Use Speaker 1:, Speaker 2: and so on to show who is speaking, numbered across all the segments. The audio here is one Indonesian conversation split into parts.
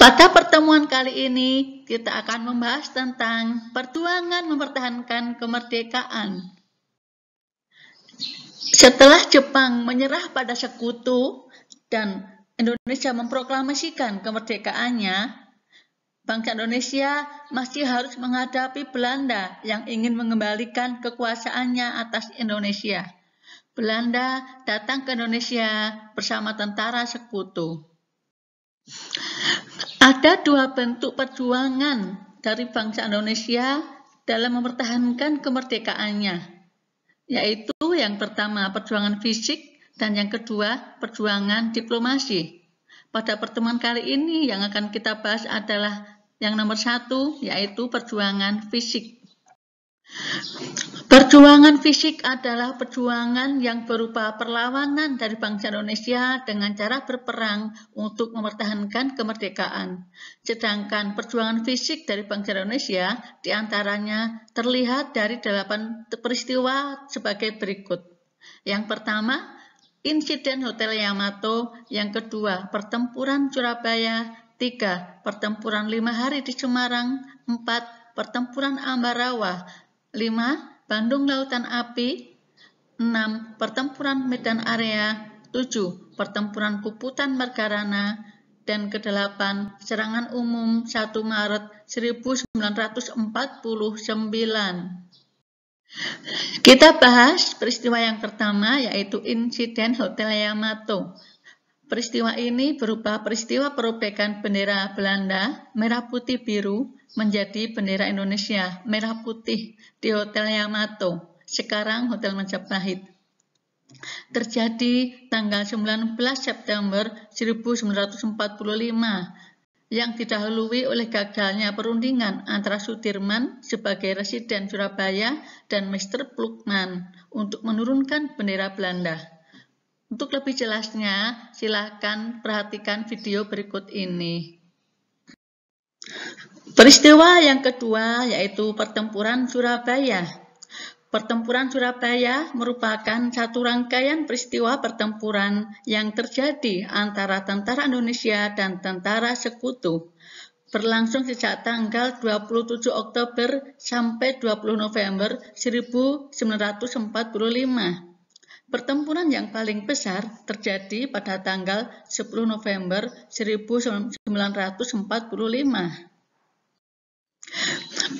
Speaker 1: Pada pertemuan kali ini, kita akan membahas tentang perjuangan mempertahankan kemerdekaan. Setelah Jepang menyerah pada sekutu dan Indonesia memproklamasikan kemerdekaannya, bangsa Indonesia masih harus menghadapi Belanda yang ingin mengembalikan kekuasaannya atas Indonesia. Belanda datang ke Indonesia bersama tentara sekutu. Ada dua bentuk perjuangan dari bangsa Indonesia dalam mempertahankan kemerdekaannya, yaitu yang pertama perjuangan fisik dan yang kedua perjuangan diplomasi. Pada pertemuan kali ini yang akan kita bahas adalah yang nomor satu, yaitu perjuangan fisik. Perjuangan fisik adalah perjuangan yang berupa perlawanan dari bangsa Indonesia dengan cara berperang untuk mempertahankan kemerdekaan. Sedangkan perjuangan fisik dari bangsa Indonesia diantaranya terlihat dari 8 peristiwa sebagai berikut. Yang pertama, insiden Hotel Yamato. Yang kedua, pertempuran Surabaya. 3, pertempuran 5 hari di Semarang. 4, pertempuran Ambarawa. 5, Bandung Lautan Api. 6, pertempuran Medan Area. 7, pertempuran Puputan Margarana. Dan ke-8, serangan umum 1 Maret 1949. Kita bahas peristiwa yang pertama, yaitu insiden Hotel Yamato. Peristiwa ini berupa peristiwa perobekan bendera Belanda merah putih biru menjadi bendera Indonesia merah putih di Hotel Yamato, sekarang Hotel Majapahit. Terjadi tanggal 19 September 1945 yang didahului oleh gagalnya perundingan antara Sudirman sebagai residen Surabaya dan Mr. Plukman untuk menurunkan bendera Belanda. Untuk lebih jelasnya, silakan perhatikan video berikut ini. Peristiwa yang kedua yaitu pertempuran Surabaya. Pertempuran Surabaya merupakan satu rangkaian peristiwa pertempuran yang terjadi antara tentara Indonesia dan tentara sekutu. Berlangsung sejak tanggal 27 Oktober sampai 20 November 1945. Pertempuran yang paling besar terjadi pada tanggal 10 November 1945.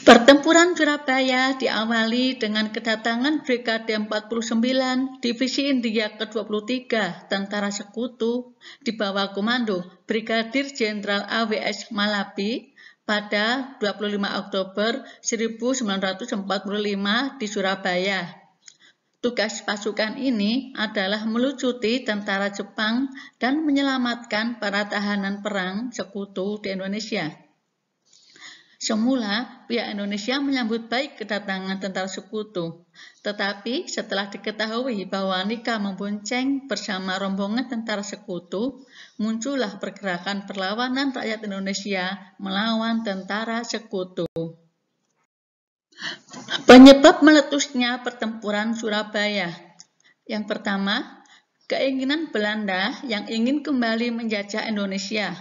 Speaker 1: Pertempuran Surabaya diawali dengan kedatangan Brigade 49 Divisi India ke-23 Tentara Sekutu di bawah komando Brigadir Jenderal AWS Malabi pada 25 Oktober 1945 di Surabaya. Tugas pasukan ini adalah melucuti tentara Jepang dan menyelamatkan para tahanan perang sekutu di Indonesia. Semula, pihak Indonesia menyambut baik kedatangan tentara sekutu, tetapi setelah diketahui bahwa Nika membonceng bersama rombongan tentara sekutu, muncullah pergerakan perlawanan rakyat Indonesia melawan tentara sekutu. Penyebab meletusnya pertempuran Surabaya. Yang pertama, keinginan Belanda yang ingin kembali menjajah Indonesia.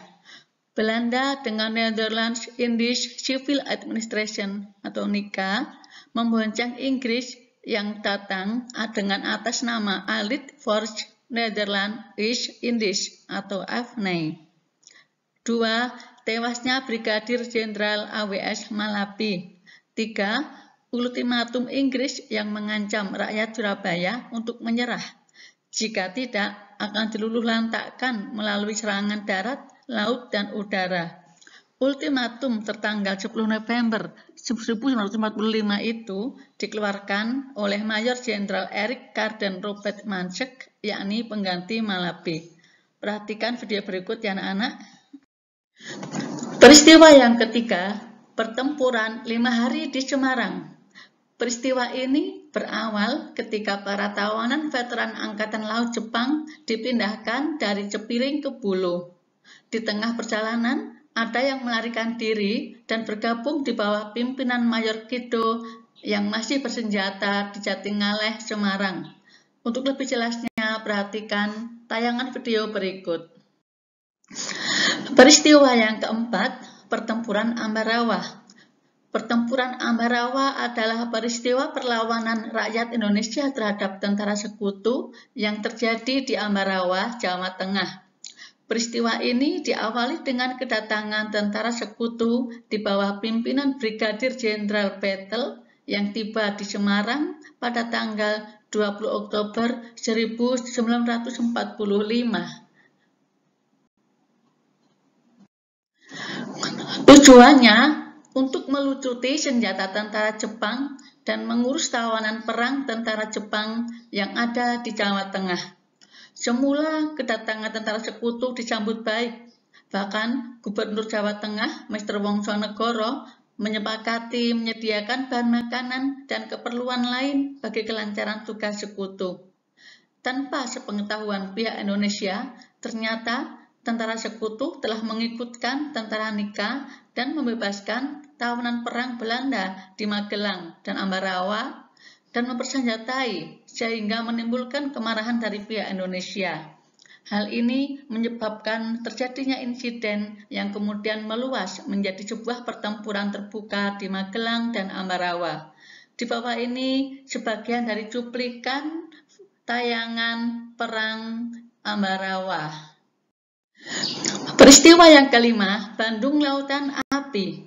Speaker 1: Belanda dengan Netherlands Indies Civil Administration atau NICA membonceng Inggris yang datang dengan atas nama Allied Force Netherlands East Indies atau AFNI. 2. Tewasnya Brigadir Jenderal AWS Malabi. 3. Ultimatum Inggris yang mengancam rakyat Surabaya untuk menyerah. Jika tidak, akan diluluh lantakkan melalui serangan darat, laut, dan udara. Ultimatum tertanggal 10 November 1945 itu dikeluarkan oleh Mayor Jenderal Erik Karden Robert Mansek, yakni pengganti Malabi. Perhatikan video berikut ya anak-anak. Peristiwa yang ketiga, pertempuran 5 hari di Semarang. Peristiwa ini berawal ketika para tawanan veteran Angkatan Laut Jepang dipindahkan dari Cepiring ke Bulu. Di tengah perjalanan, ada yang melarikan diri dan bergabung di bawah pimpinan Mayor Kido yang masih bersenjata di Jatingaleh, Semarang. Untuk lebih jelasnya, perhatikan tayangan video berikut. Peristiwa yang keempat, Pertempuran Ambarawa. Pertempuran Ambarawa adalah peristiwa perlawanan rakyat Indonesia terhadap tentara sekutu yang terjadi di Ambarawa, Jawa Tengah. Peristiwa ini diawali dengan kedatangan tentara sekutu di bawah pimpinan Brigadir Jenderal Bettel yang tiba di Semarang pada tanggal 20 Oktober 1945. Tujuannya untuk melucuti senjata tentara Jepang dan mengurus tawanan perang tentara Jepang yang ada di Jawa Tengah. Semula kedatangan tentara sekutu disambut baik. Bahkan Gubernur Jawa Tengah, Mr. Wongsonegoro, menyepakati menyediakan bahan makanan dan keperluan lain bagi kelancaran tugas sekutu. Tanpa sepengetahuan pihak Indonesia, ternyata tentara sekutu telah mengikutkan tentara Nika dan membebaskan tawanan perang Belanda di Magelang dan Ambarawa dan mempersenjatai sehingga menimbulkan kemarahan dari pihak Indonesia. Hal ini menyebabkan terjadinya insiden yang kemudian meluas menjadi sebuah pertempuran terbuka di Magelang dan Ambarawa. Di bawah ini sebagian dari cuplikan tayangan Perang Ambarawa. Peristiwa yang kelima, Bandung Lautan Api.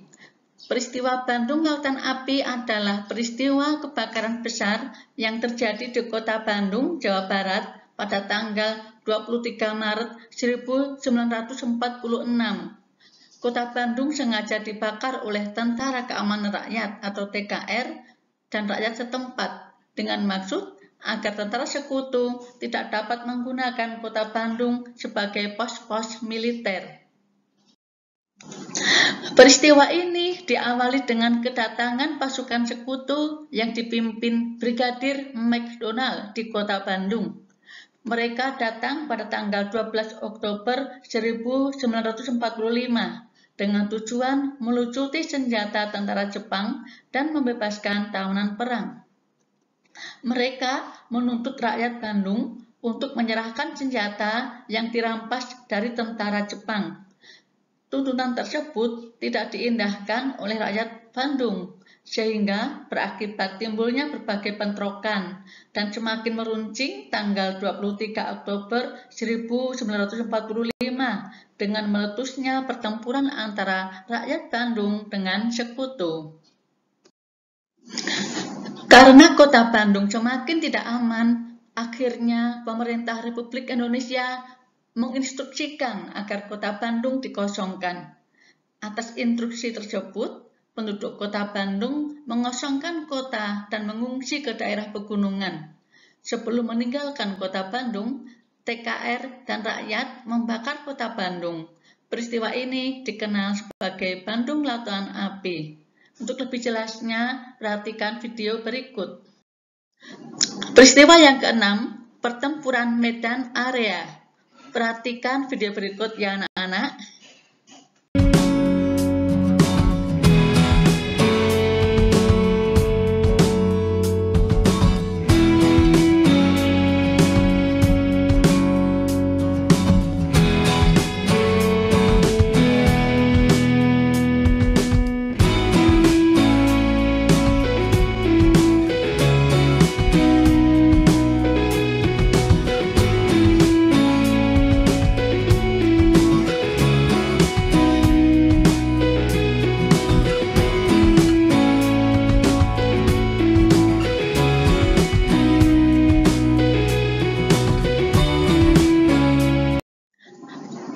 Speaker 1: Peristiwa Bandung Lautan Api adalah peristiwa kebakaran besar yang terjadi di kota Bandung, Jawa Barat pada tanggal 23 Maret 1946. Kota Bandung sengaja dibakar oleh Tentara Keamanan Rakyat atau TKR dan rakyat setempat dengan maksud agar tentara sekutu tidak dapat menggunakan kota Bandung sebagai pos-pos militer. Peristiwa ini diawali dengan kedatangan pasukan sekutu yang dipimpin Brigadir McDonald di kota Bandung. Mereka datang pada tanggal 12 Oktober 1945 dengan tujuan melucuti senjata tentara Jepang dan membebaskan tawanan perang. Mereka menuntut rakyat Bandung untuk menyerahkan senjata yang dirampas dari tentara Jepang. Tuntutan tersebut tidak diindahkan oleh rakyat Bandung, sehingga berakibat timbulnya berbagai bentrokan dan semakin meruncing tanggal 23 Oktober 1945 dengan meletusnya pertempuran antara rakyat Bandung dengan sekutu. Karena kota Bandung semakin tidak aman, akhirnya pemerintah Republik Indonesia menginstruksikan agar kota Bandung dikosongkan. Atas instruksi tersebut, penduduk kota Bandung mengosongkan kota dan mengungsi ke daerah pegunungan. Sebelum meninggalkan kota Bandung, TKR dan rakyat membakar kota Bandung. Peristiwa ini dikenal sebagai Bandung Lautan Api. Untuk lebih jelasnya, perhatikan video berikut. Peristiwa yang keenam, Pertempuran Medan Area. Perhatikan video berikut ya anak-anak.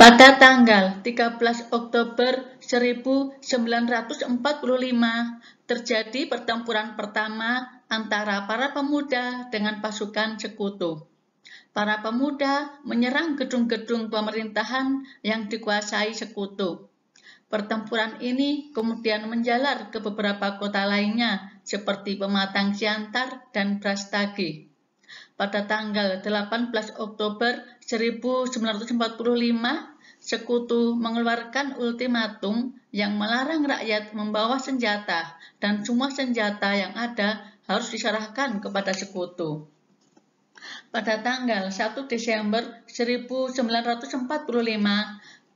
Speaker 1: Pada tanggal 13 Oktober 1945 terjadi pertempuran pertama antara para pemuda dengan pasukan sekutu. Para pemuda menyerang gedung-gedung pemerintahan yang dikuasai sekutu. Pertempuran ini kemudian menjalar ke beberapa kota lainnya seperti Pematang Siantar dan Brastagi. Pada tanggal 18 Oktober 1945, sekutu mengeluarkan ultimatum yang melarang rakyat membawa senjata dan semua senjata yang ada harus diserahkan kepada sekutu. Pada tanggal 1 Desember 1945,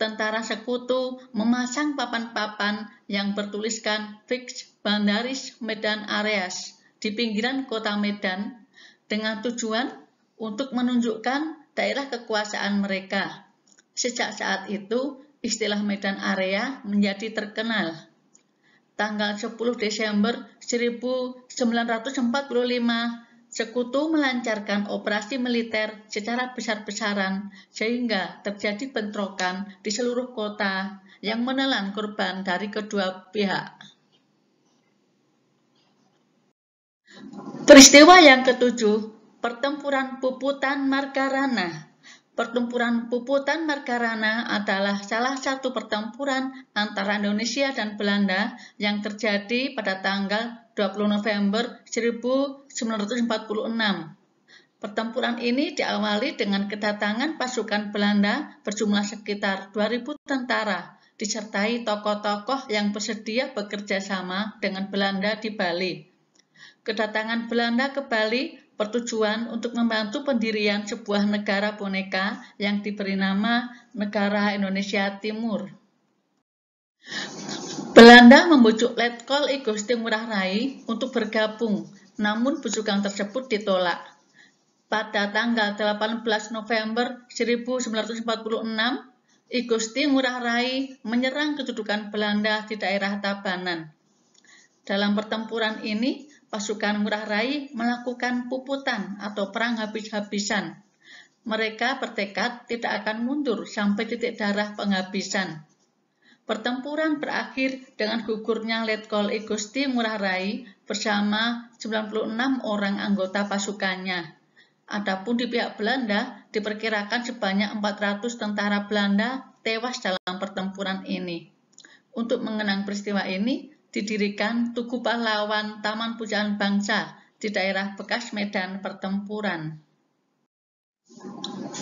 Speaker 1: tentara sekutu memasang papan-papan yang bertuliskan Fix Bandaris Medan Areas di pinggiran kota Medan dengan tujuan untuk menunjukkan daerah kekuasaan mereka. Sejak saat itu, istilah Medan Area menjadi terkenal. Tanggal 10 Desember 1945, Sekutu melancarkan operasi militer secara besar-besaran sehingga terjadi bentrokan di seluruh kota yang menelan korban dari kedua pihak. Peristiwa yang ketujuh, Pertempuran Puputan Margarana. Pertempuran Puputan Margarana adalah salah satu pertempuran antara Indonesia dan Belanda yang terjadi pada tanggal 20 November 1946. Pertempuran ini diawali dengan kedatangan pasukan Belanda berjumlah sekitar 2.000 tentara, disertai tokoh-tokoh yang bersedia bekerja sama dengan Belanda di Bali. Kedatangan Belanda ke Bali bertujuan untuk membantu pendirian sebuah negara boneka yang diberi nama Negara Indonesia Timur. Belanda membujuk Letkol I Gusti Ngurah Rai untuk bergabung, namun bujukan tersebut ditolak. Pada tanggal 18 November 1946, I Gusti Ngurah Rai menyerang kedudukan Belanda di daerah Tabanan. Dalam pertempuran ini, pasukan Ngurah Rai melakukan puputan atau perang habis-habisan. Mereka bertekad tidak akan mundur sampai titik darah penghabisan. Pertempuran berakhir dengan gugurnya Letkol I Gusti Ngurah Rai bersama 96 orang anggota pasukannya. Adapun di pihak Belanda diperkirakan sebanyak 400 tentara Belanda tewas dalam pertempuran ini. Untuk mengenang peristiwa ini, didirikan Tugu Pahlawan Taman Pujaan Bangsa di daerah bekas medan pertempuran.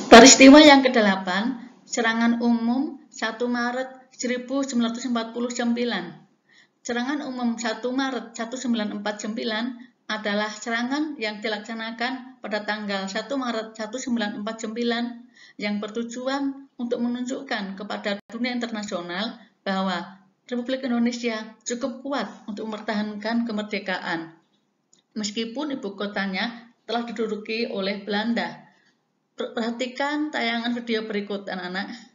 Speaker 1: Peristiwa yang ke-8, Serangan Umum 1 Maret 1949. Serangan umum 1 Maret 1949 adalah serangan yang dilaksanakan pada tanggal 1 Maret 1949 yang bertujuan untuk menunjukkan kepada dunia internasional bahwa Republik Indonesia cukup kuat untuk mempertahankan kemerdekaan, meskipun ibu kotanya telah diduduki oleh Belanda. Perhatikan tayangan video berikut, anak-anak.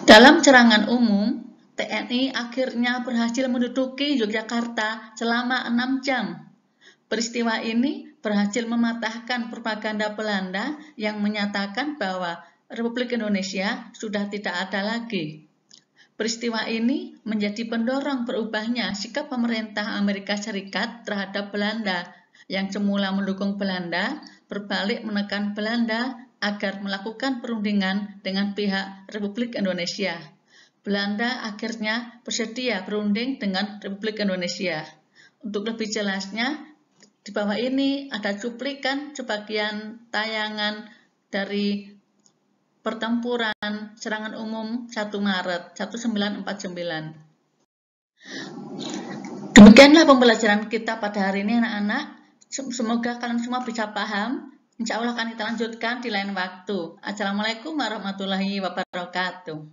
Speaker 1: Dalam serangan umum, TNI akhirnya berhasil menduduki Yogyakarta selama 6 jam. Peristiwa ini berhasil mematahkan propaganda Belanda yang menyatakan bahwa Republik Indonesia sudah tidak ada lagi. Peristiwa ini menjadi pendorong berubahnya sikap pemerintah Amerika Serikat terhadap Belanda yang semula mendukung Belanda, berbalik menekan Belanda agar melakukan perundingan dengan pihak Republik Indonesia. Belanda akhirnya bersedia berunding dengan Republik Indonesia. Untuk lebih jelasnya, Di bawah ini ada cuplikan sebagian tayangan dari pertempuran serangan umum 1 Maret 1949. Demikianlah pembelajaran kita pada hari ini anak-anak. Semoga kalian semua bisa paham. Insya Allah akan kita lanjutkan di lain waktu. Assalamualaikum warahmatullahi wabarakatuh.